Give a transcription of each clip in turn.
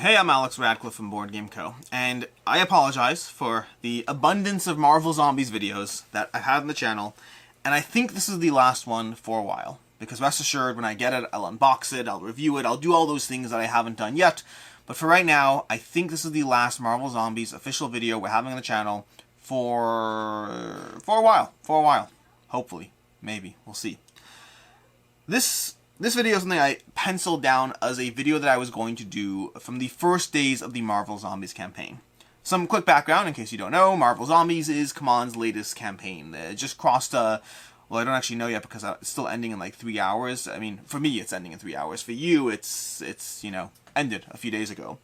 Hey, I'm Alex Radcliffe from Board Game Co. And I apologize for the abundance of Marvel Zombies videos that I've had on the channel, and I think this is the last one for a while. Because rest assured, when I get it, I'll unbox it, I'll review it, I'll do all those things that I haven't done yet. But for right now, I think this is the last Marvel Zombies official video we're having on the channel for a while. Hopefully. Maybe. We'll see. This video is something I penciled down as a video that I was going to do from the first days of the Marvel Zombies campaign. Some quick background in case you don't know, Marvel Zombies is CMON's latest campaign. It just crossed well, I don't actually know yet because it's still ending in like 3 hours. I mean, for me it's ending in 3 hours. For you, it's ended a few days ago.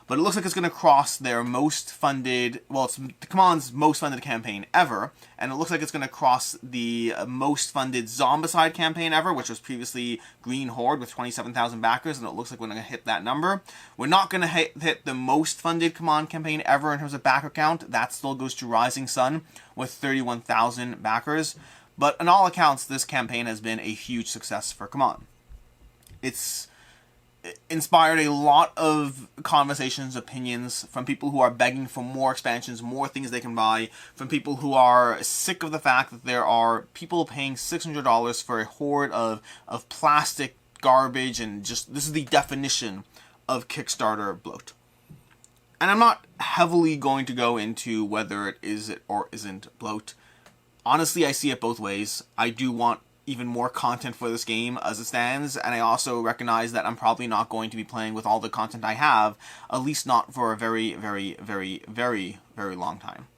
But it looks like it's going to cross their most funded, well, it's CMON's most funded campaign ever, and it looks like it's going to cross the most funded Zombicide campaign ever, which was previously Green Horde with 27,000 backers, and it looks like we're going to hit that number. We're not going to hit the most funded CMON campaign ever in terms of backer count. That still goes to Rising Sun with 31,000 backers, but on all accounts, this campaign has been a huge success for CMON. It's inspired a lot of conversations, opinions from people who are begging for more expansions, more things they can buy, from people who are sick of the fact that there are people paying $600 for a horde of plastic garbage, and just, this is the definition of Kickstarter bloat. And I'm not heavily going to go into whether it is or isn't bloat. Honestly, I see it both ways. I do want even more content for this game as it stands, and I also recognize that I'm probably not going to be playing with all the content I have, at least not for a very long time.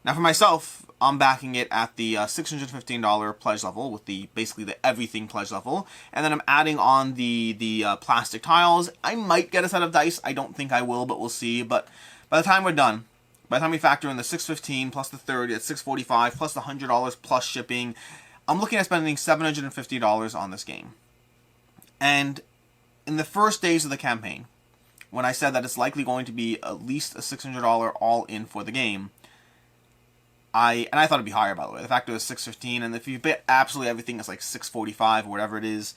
Now for myself, I'm backing it at the $615 pledge level with basically the everything pledge level, and then I'm adding on the plastic tiles. I might get a set of dice. I don't think I will, but we'll see. But by the time we're done, by the time we factor in the $615 plus the 30 at $645 plus the $100 plus shipping, I'm looking at spending $750 on this game. And in the first days of the campaign, when I said that it's likely going to be at least a $600 all-in for the game, I thought it'd be higher, by the way. The fact it was $615, and if you bet absolutely everything, it's like $645 or whatever it is.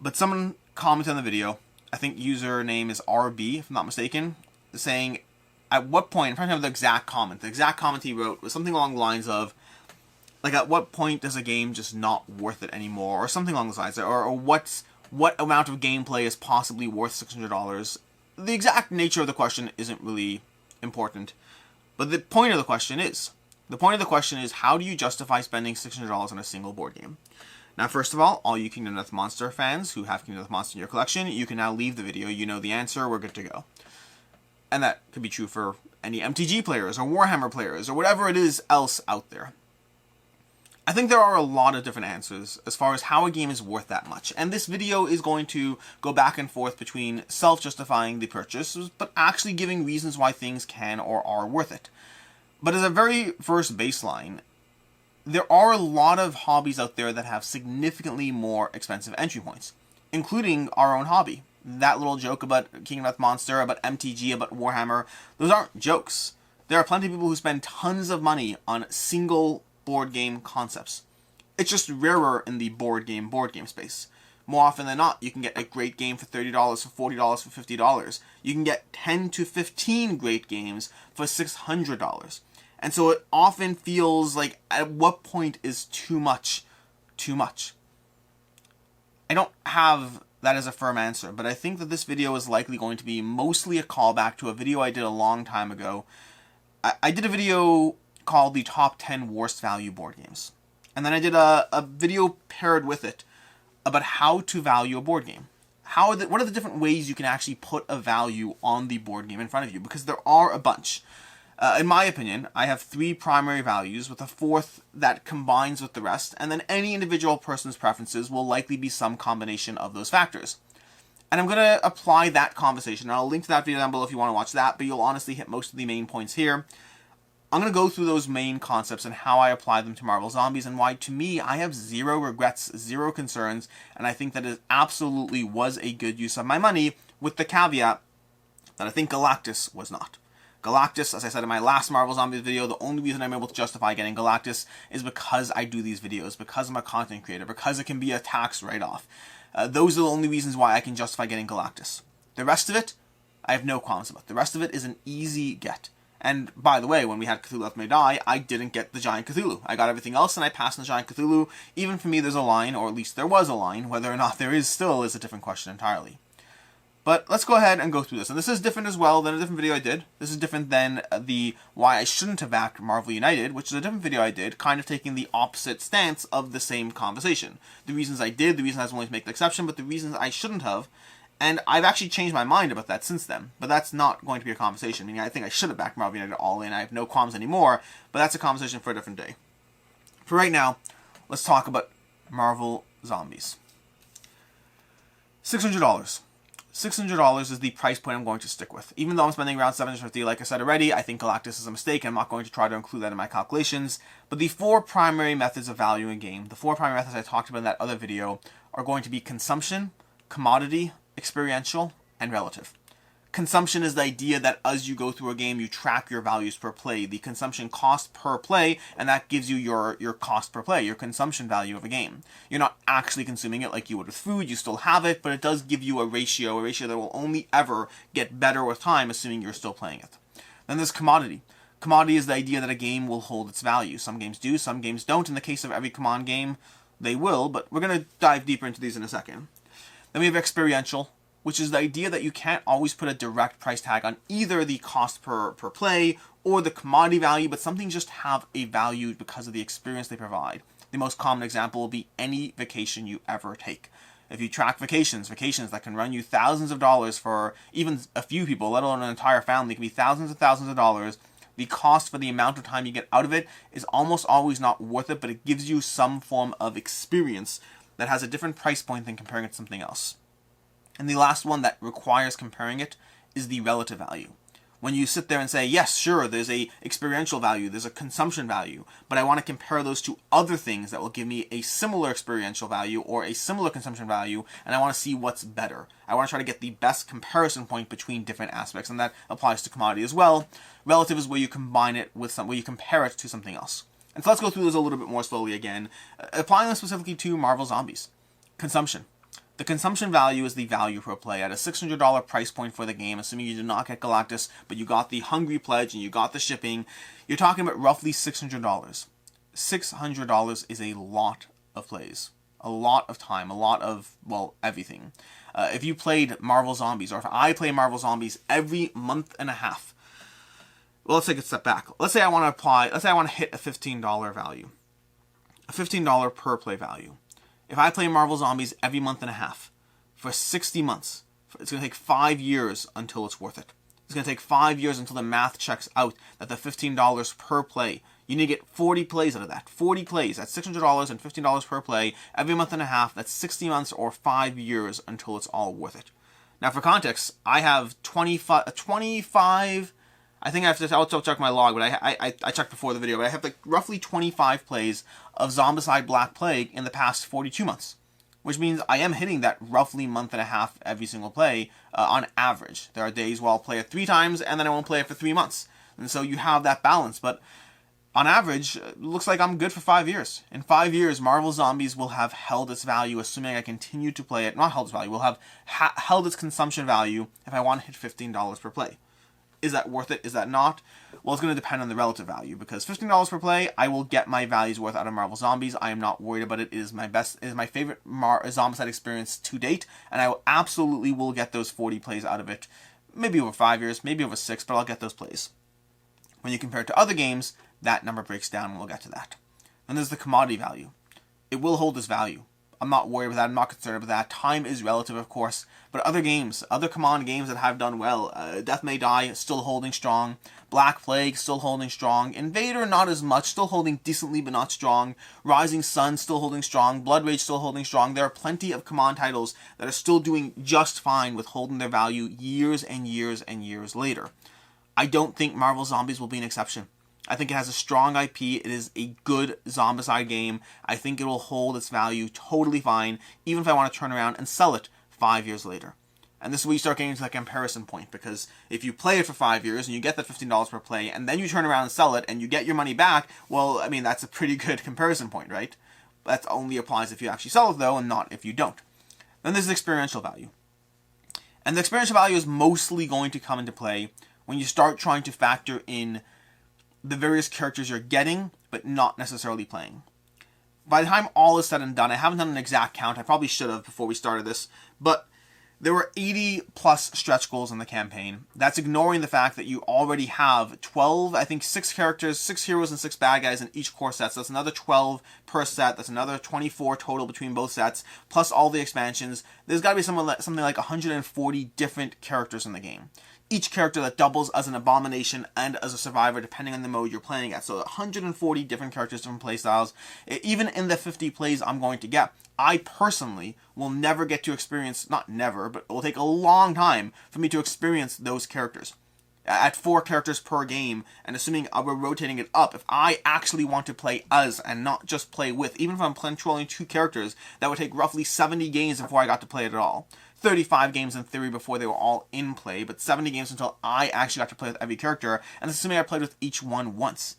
But someone commented on the video, I think username is RB, if I'm not mistaken, saying, at what point, I'm trying to have the exact comment. The exact comment he wrote was something along the lines of, like, at what point does a game just not worth it anymore, or something along those lines, or what amount of gameplay is possibly worth $600? The exact nature of the question isn't really important, but the point of the question is. The point of the question is, how do you justify spending $600 on a single board game? Now, first of all you Kingdom Death Monster fans who have Kingdom Death Monster in your collection, you can now leave the video. You know the answer, we're good to go. And that could be true for any MTG players, or Warhammer players, or whatever it is else out there. I think there are a lot of different answers as far as how a game is worth that much, and this video is going to go back and forth between self-justifying the purchase, but actually giving reasons why things can or are worth it. But as a very first baseline, there are a lot of hobbies out there that have significantly more expensive entry points, including our own hobby. That little joke about Kingdom Death Monster, about MTG, about Warhammer, those aren't jokes. There are plenty of people who spend tons of money on single board game concepts. It's just rarer in the board game space. More often than not, you can get a great game for $30, for $40, for $50. You can get 10 to 15 great games for $600. And so it often feels like, at what point is too much too much? I don't have that as a firm answer, but I think that this video is likely going to be mostly a callback to a video I did a long time ago. I did a video called the top 10 worst value board games. And then I did a video paired with it about how to value a board game. What are the different ways you can actually put a value on the board game in front of you? Because there are a bunch. In my opinion, I have 3 primary values with a 4th that combines with the rest, and then any individual person's preferences will likely be some combination of those factors. And I'm going to apply that conversation. I'll link to that video down below if you want to watch that, but you'll honestly hit most of the main points here. I'm going to go through those main concepts and how I apply them to Marvel Zombies, and why, to me, I have zero regrets, zero concerns, and I think that it absolutely was a good use of my money, with the caveat that I think Galactus was not. Galactus, as I said in my last Marvel Zombies video, the only reason I'm able to justify getting Galactus is because I do these videos, because I'm a content creator, because it can be a tax write-off. Those are the only reasons why I can justify getting Galactus. The rest of it, I have no qualms about. The rest of it is an easy get. And by the way, when we had Cthulhu Left May Die, I didn't get the Giant Cthulhu. I got everything else and I passed on the Giant Cthulhu. Even for me, there's a line, or at least there was a line. Whether or not there is still is a different question entirely. But let's go ahead and go through this. And this is different as well than a different video I did. This is different than the why I shouldn't have backed Marvel United, which is a different video I did, kind of taking the opposite stance of the same conversation. The reasons I did, the reason I was willing to make the exception, but the reasons I shouldn't have. And I've actually changed my mind about that since then. But that's not going to be a conversation. Meaning I think I should have backed Marvel United all in. I have no qualms anymore. But that's a conversation for a different day. For right now, let's talk about Marvel Zombies. $600. $600 is the price point I'm going to stick with. Even though I'm spending around $750, like I said already, I think Galactus is a mistake. I'm not going to try to include that in my calculations. But the four primary methods of valuing a game, the four primary methods I talked about in that other video, are going to be consumption, commodity, experiential, and relative. Consumption is the idea that as you go through a game, you track your values per play, the consumption cost per play, and that gives you your cost per play, your consumption value of a game. You're not actually consuming it like you would with food, you still have it, but it does give you a ratio that will only ever get better with time, assuming you're still playing it. Then there's commodity. Commodity is the idea that a game will hold its value. Some games do, some games don't. In the case of every Command game, they will, but we're going to dive deeper into these in a second. Then we have experiential, which is the idea that you can't always put a direct price tag on either the cost per play or the commodity value, but something just have a value because of the experience they provide. The most common example will be any vacation you ever take. If you track vacations that can run you thousands of dollars for even a few people, let alone an entire family, it can be thousands of dollars. The cost for the amount of time you get out of it is almost always not worth it, but it gives you some form of experience that has a different price point than comparing it to something else. And the last one that requires comparing it is the relative value. When you sit there and say, yes, sure, there's a experiential value, there's a consumption value, but I want to compare those to other things that will give me a similar experiential value or a similar consumption value, and I want to see what's better. I want to try to get the best comparison point between different aspects, and that applies to commodity as well. Relative is where you combine it with where you compare it to something else. And so let's go through this a little bit more slowly again, applying this specifically to Marvel Zombies. Consumption. The consumption value is the value per play at a $600 price point for the game, assuming you did not get Galactus, but you got the Hungry Pledge and you got the shipping. You're talking about roughly $600. $600 is a lot of plays, a lot of time, a lot of, well, everything. If you played Marvel Zombies, or if I play Marvel Zombies every month and a half, well, let's take a step back. Let's say I want to hit a $15 value, a $15 per play value. If I play Marvel Zombies every month and a half for 60 months, it's going to take 5 years until it's worth it. It's going to take 5 years until the math checks out that the $15 per play, you need to get 40 plays out of that. 40 plays, that's $600 and $15 per play every month and a half. That's 60 months or 5 years until it's all worth it. Now, for context, I have 25. I think I have to also check my log, but I checked before the video, but I have like roughly 25 plays of Zombicide Black Plague in the past 42 months, which means I am hitting that roughly month and a half every single play on average. There are days where I'll play it 3 times and then I won't play it for 3 months. And so you have that balance, but on average, it looks like I'm good for 5 years. In 5 years, Marvel Zombies will have held its value, assuming I continue to play it. Not held its value, will have held its consumption value if I want to hit $15 per play. Is that worth it? Is that not? Well, it's going to depend on the relative value, because $15 per play, I will get my values worth out of Marvel Zombies. I am not worried about it. It is my favorite Zombicide experience to date, and I absolutely will get those 40 plays out of it. Maybe over 5 years, maybe over 6, but I'll get those plays. When you compare it to other games, that number breaks down, and we'll get to that. Then there's the commodity value. It will hold its value. I'm not worried about that. I'm not concerned about that. Time is relative, of course. But other games, other Command games that have done well, Death May Die, still holding strong. Black Plague, still holding strong. Invader, not as much, still holding decently, but not strong. Rising Sun, still holding strong. Blood Rage, still holding strong. There are plenty of Command titles that are still doing just fine with holding their value years and years and years later. I don't think Marvel Zombies will be an exception. I think it has a strong IP. It is a good Zombicide game. I think it will hold its value totally fine, even if I want to turn around and sell it 5 years later. And this is where you start getting to that comparison point, because if you play it for 5 years and you get that $15 per play, and then you turn around and sell it and you get your money back, well, I mean, that's a pretty good comparison point, right? That only applies if you actually sell it, though, and not if you don't. Then there's the experiential value. And the experiential value is mostly going to come into play when you start trying to factor in the various characters you're getting, but not necessarily playing. By the time all is said and done, I haven't done an exact count, I probably should have before we started this, but there were 80 plus stretch goals in the campaign. That's ignoring the fact that you already have 12, I think 6 characters, 6 heroes and 6 bad guys in each core set. So that's another 12 per set. That's another 24 total between both sets, plus all the expansions. There's got to be something like 140 different characters in the game. Each character that doubles as an abomination and as a survivor, depending on the mode you're playing at. So 140 different characters, different playstyles. Even in the 50 plays I'm going to get, I personally will never get to experience, not never, but it will take a long time for me to experience those characters. At 4 characters per game, and assuming we're rotating it up, if I actually want to play as and not just play with, even if I'm controlling 2 characters, that would take roughly 70 games before I got to play it at all. 35 games in theory before they were all in play, but 70 games until I actually got to play with every character, and assuming I played with each one once.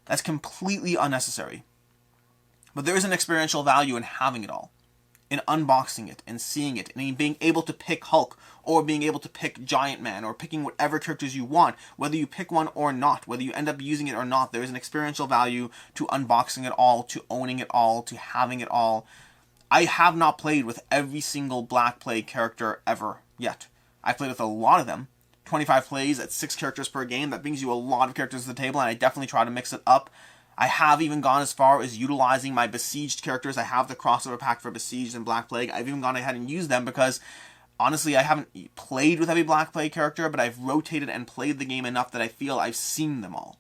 That's completely unnecessary. But there is an experiential value in having it all, in unboxing it, and seeing it, and in being able to pick Hulk, or being able to pick Giant Man, or picking whatever characters you want, whether you pick one or not, whether you end up using it or not. There is an experiential value to unboxing it all, to owning it all, to having it all. I have not played with every single Black Plague character ever yet. I've played with a lot of them. 25 plays at 6 characters per game, that brings you a lot of characters to the table, and I definitely try to mix it up. I have even gone as far as utilizing my Besieged characters. I have the crossover pack for Besieged and Black Plague. I've even gone ahead and used them because, honestly, I haven't played with every Black Plague character, but I've rotated and played the game enough that I feel I've seen them all.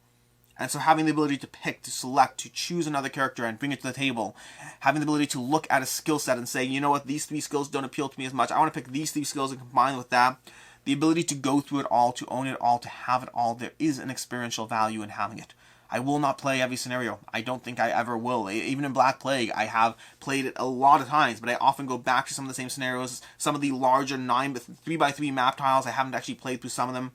And so having the ability to pick, to select, to choose another character and bring it to the table, having the ability to look at a skill set and say, you know what, these 3 skills don't appeal to me as much. I want to pick these 3 skills and combine with that. The ability to go through it all, to own it all, to have it all, there is an experiential value in having it. I will not play every scenario. I don't think I ever will. Even in Black Plague, I have played it a lot of times, but I often go back to some of the same scenarios. Some of the larger 3x3 map tiles, I haven't actually played through some of them.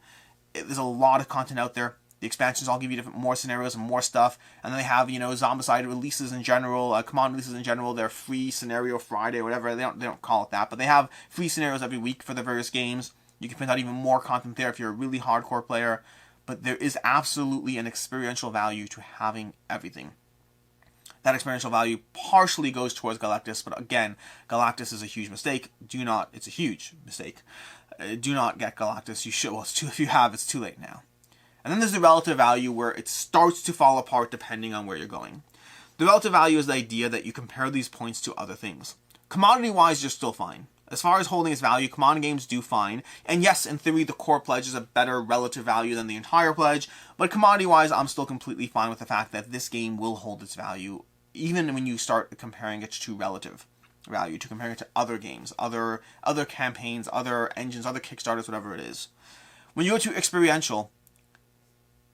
There's a lot of content out there. The expansions all give you more scenarios and more stuff. And then they have, Zombicide releases in general, command releases in general. They're free scenario Friday or whatever. They don't call it that, but they have free scenarios every week for the various games. You can print out even more content there if you're a really hardcore player. But there is absolutely an experiential value to having everything. That experiential value partially goes towards Galactus, but again, Galactus is a huge mistake. It's a huge mistake. Do not get Galactus. You should. Well, if you have, it's too late now. And then there's the relative value where it starts to fall apart depending on where you're going. The relative value is the idea that you compare these points to other things. Commodity-wise, you're still fine. As far as holding its value, commodity games do fine. And yes, in theory, the core pledge is a better relative value than the entire pledge. But commodity-wise, I'm still completely fine with the fact that this game will hold its value, even when you start comparing it to relative value, to comparing it to other games, other campaigns, other engines, other Kickstarters, whatever it is. When you go to experiential,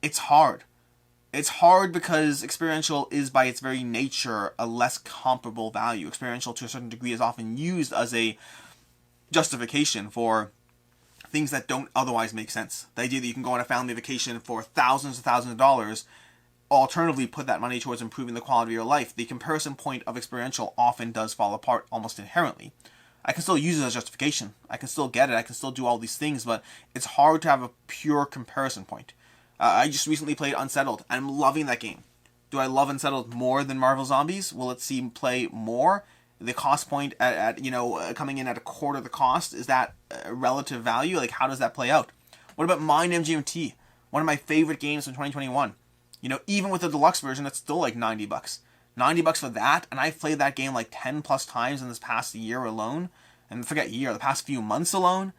it's hard. It's hard because experiential is by its very nature a less comparable value. Experiential to a certain degree is often used as a justification for things that don't otherwise make sense. The idea that you can go on a family vacation for thousands and thousands of dollars, alternatively put that money towards improving the quality of your life. The comparison point of experiential often does fall apart almost inherently. I can still use it as justification. I can still get it. I can still do all these things, but it's hard to have a pure comparison point. I just recently played Unsettled. I'm loving that game. Do I love Unsettled more than Marvel Zombies? Will it seem play more? The cost point at coming in at a quarter the cost, is that a relative value? Like, how does that play out? What about Mind MGMT? One of my favorite games from 2021. Even with the deluxe version, it's still like $90. $90 for that, and I've played that game like 10 plus times in this past year alone. And forget year, the past few months alone.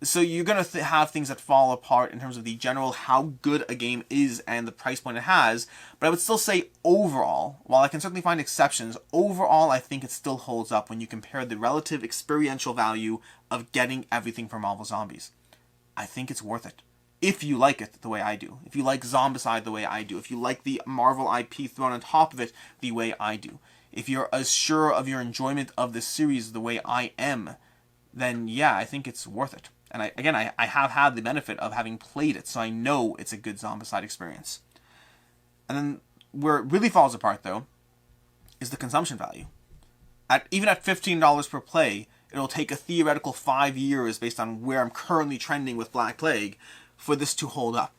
So you're going to have things that fall apart in terms of the general how good a game is and the price point it has. But I would still say overall, while I can certainly find exceptions, overall I think it still holds up when you compare the relative experiential value of getting everything from Marvel Zombies. I think it's worth it. If you like it the way I do. If you like Zombicide the way I do. If you like the Marvel IP thrown on top of it the way I do. If you're as sure of your enjoyment of this series the way I am, then yeah, I think it's worth it. And I have had the benefit of having played it, so I know it's a good Zombicide experience. And then where it really falls apart, though, is the consumption value. Even at $15 per play, it'll take a theoretical 5 years, based on where I'm currently trending with Black Plague, for this to hold up.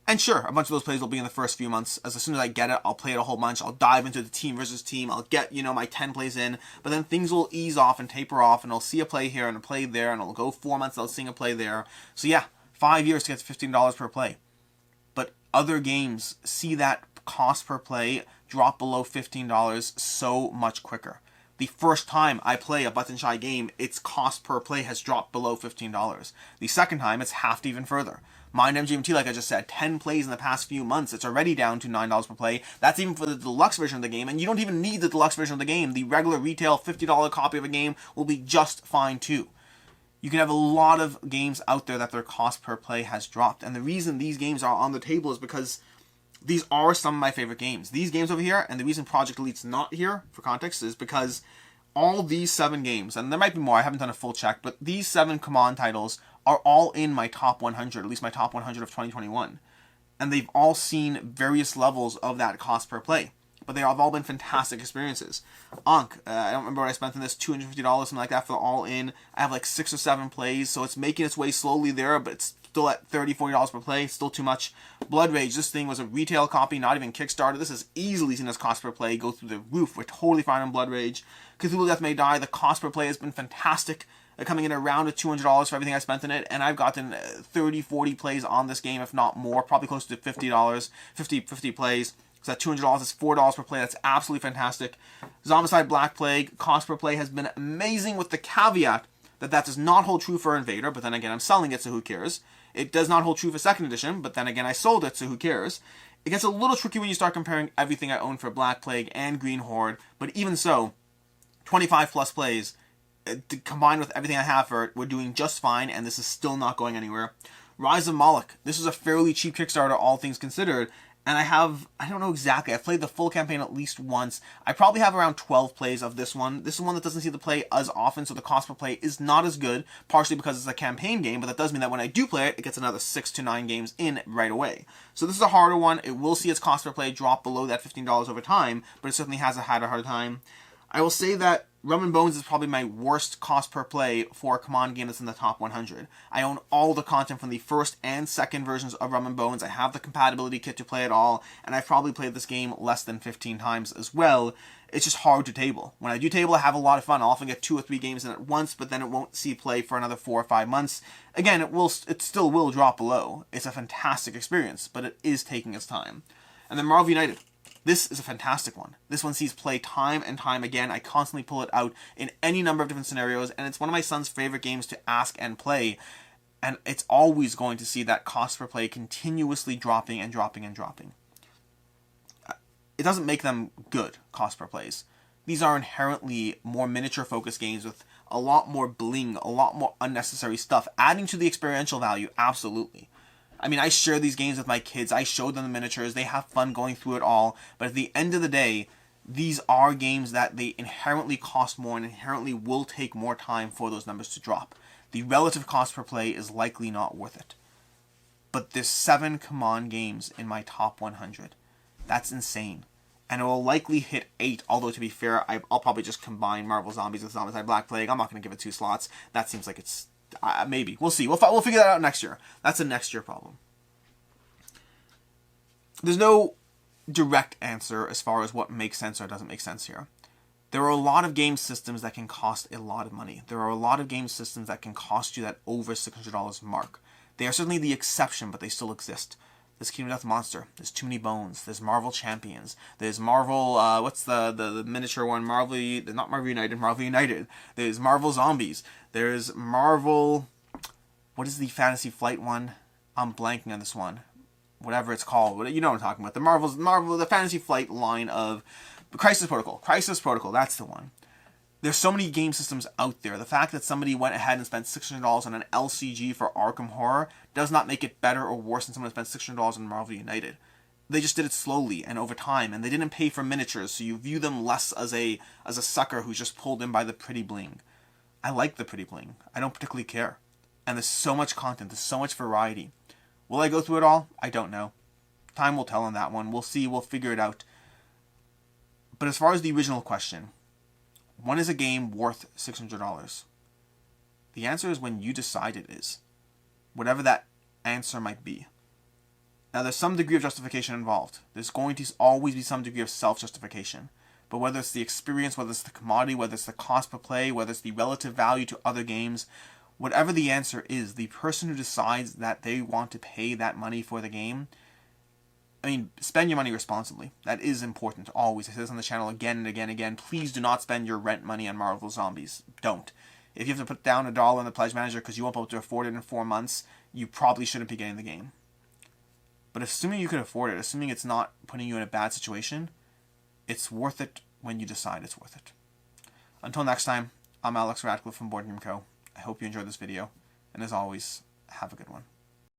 And sure, a bunch of those plays will be in the first few months. As soon as I get it, I'll play it a whole bunch. I'll dive into the team versus team. I'll get, my 10 plays in. But then things will ease off and taper off, and I'll see a play here and a play there, and I'll go 4 months, I'll see a play there. So yeah, 5 years to get to $15 per play. But other games see that cost per play drop below $15 so much quicker. The first time I play a Button Shy game, its cost per play has dropped below $15. The second time, it's halved even further. Mind MGMT, like I just said, 10 plays in the past few months, it's already down to $9 per play. That's even for the deluxe version of the game, and you don't even need the deluxe version of the game. The regular retail $50 copy of a game will be just fine too. You can have a lot of games out there that their cost per play has dropped, and the reason these games are on the table is because these are some of my favorite games. These games over here, and the reason Project Elite's not here, for context, is because all these 7 games, and there might be more, I haven't done a full check, but these 7 Command titles are all in my top 100, at least my top 100 of 2021. And they've all seen various levels of that cost per play. But they have all been fantastic experiences. Ankh, I don't remember what I spent on this, $250, something like that for all in. I have like 6 or 7 plays, so it's making its way slowly there, but it's still at $30, $40 per play, still too much. Blood Rage, this thing was a retail copy, not even Kickstarter. This is easily seen as cost per play, go through the roof. We're totally fine on Blood Rage. Cthulhu Death May Die, the cost per play has been fantastic, coming in around at $200 for everything I spent in it, and I've gotten 30, 40 plays on this game, if not more, probably close to $50, 50 plays. So that $200 is $4 per play. That's absolutely fantastic. Zombicide Black Plague, cost per play has been amazing, with the caveat that does not hold true for Invader, but then again, I'm selling it, so who cares? It does not hold true for 2nd edition, but then again, I sold it, so who cares? It gets a little tricky when you start comparing everything I own for Black Plague and Green Horde, but even so, 25 plus plays, combined with everything I have for it, we're doing just fine, and this is still not going anywhere. Rise of Moloch. This was a fairly cheap Kickstarter, all things considered, and I don't know exactly, I've played the full campaign at least once. I probably have around 12 plays of this one. This is one that doesn't see the play as often, so the cost per play is not as good, partially because it's a campaign game, but that does mean that when I do play it, it gets another 6 to 9 games in right away. So this is a harder one. It will see its cost per play drop below that $15 over time, but it certainly has had a hard time. I will say that Rum and Bones is probably my worst cost per play for a Command game that's in the top 100. I own all the content from the first and second versions of Rum and Bones. I have the compatibility kit to play it all, and I've probably played this game less than 15 times as well. It's just hard to table. When I do table, I have a lot of fun. I'll often get 2 or 3 games in at once, but then it won't see play for another 4 or 5 months. Again, it still will drop below. It's a fantastic experience, but it is taking its time. And then Marvel United. This is a fantastic one. This one sees play time and time again. I constantly pull it out in any number of different scenarios, and it's one of my son's favorite games to ask and play, and it's always going to see that cost per play continuously dropping and dropping and dropping. It doesn't make them good cost per plays. These are inherently more miniature-focused games with a lot more bling, a lot more unnecessary stuff, adding to the experiential value, absolutely. I mean, I share these games with my kids. I show them the miniatures. They have fun going through it all. But at the end of the day, these are games that they inherently cost more and inherently will take more time for those numbers to drop. The relative cost per play is likely not worth it. But there's 7 Command games in my top 100. That's insane. And it will likely hit 8, although to be fair, I'll probably just combine Marvel Zombies with Zombicide Black Plague. I'm not going to give it 2 slots. That seems like it's... maybe. We'll see. We'll figure that out next year. That's a next year problem. There's no direct answer as far as what makes sense or doesn't make sense here. There are a lot of game systems that can cost a lot of money. There are a lot of game systems that can cost you that over $600 mark. They are certainly the exception, but they still exist. There's Kingdom Death Monster. There's Too Many Bones. There's Marvel Champions. There's Marvel, what's the miniature one? Not Marvel United, Marvel United. There's Marvel Zombies. There's Marvel, what is the Fantasy Flight one? I'm blanking on this one. Whatever it's called. You know what I'm talking about. The Fantasy Flight line of Crisis Protocol. Crisis Protocol, that's the one. There's so many game systems out there. The fact that somebody went ahead and spent $600 on an LCG for Arkham Horror does not make it better or worse than someone who spent $600 on Marvel United. They just did it slowly and over time, and they didn't pay for miniatures, so you view them less as a sucker who's just pulled in by the pretty bling. I like the pretty bling. I don't particularly care. And there's so much content. There's so much variety. Will I go through it all? I don't know. Time will tell on that one. We'll see. We'll figure it out. But as far as the original question, when is a game worth $600? The answer is when you decide it is. Whatever that answer might be. Now, there's some degree of justification involved. There's going to always be some degree of self-justification. But whether it's the experience, whether it's the commodity, whether it's the cost per play, whether it's the relative value to other games, whatever the answer is, the person who decides that they want to pay that money for the game, I mean, spend your money responsibly. That is important, always. I say this on the channel again and again and again. Please do not spend your rent money on Marvel Zombies. Don't. If you have to put down $1 on the Pledge Manager because you won't be able to afford it in 4 months, you probably shouldn't be getting the game. But assuming you can afford it, assuming it's not putting you in a bad situation, it's worth it when you decide it's worth it. Until next time, I'm Alex Radcliffe from Board Game Co. I hope you enjoyed this video, and as always, have a good one.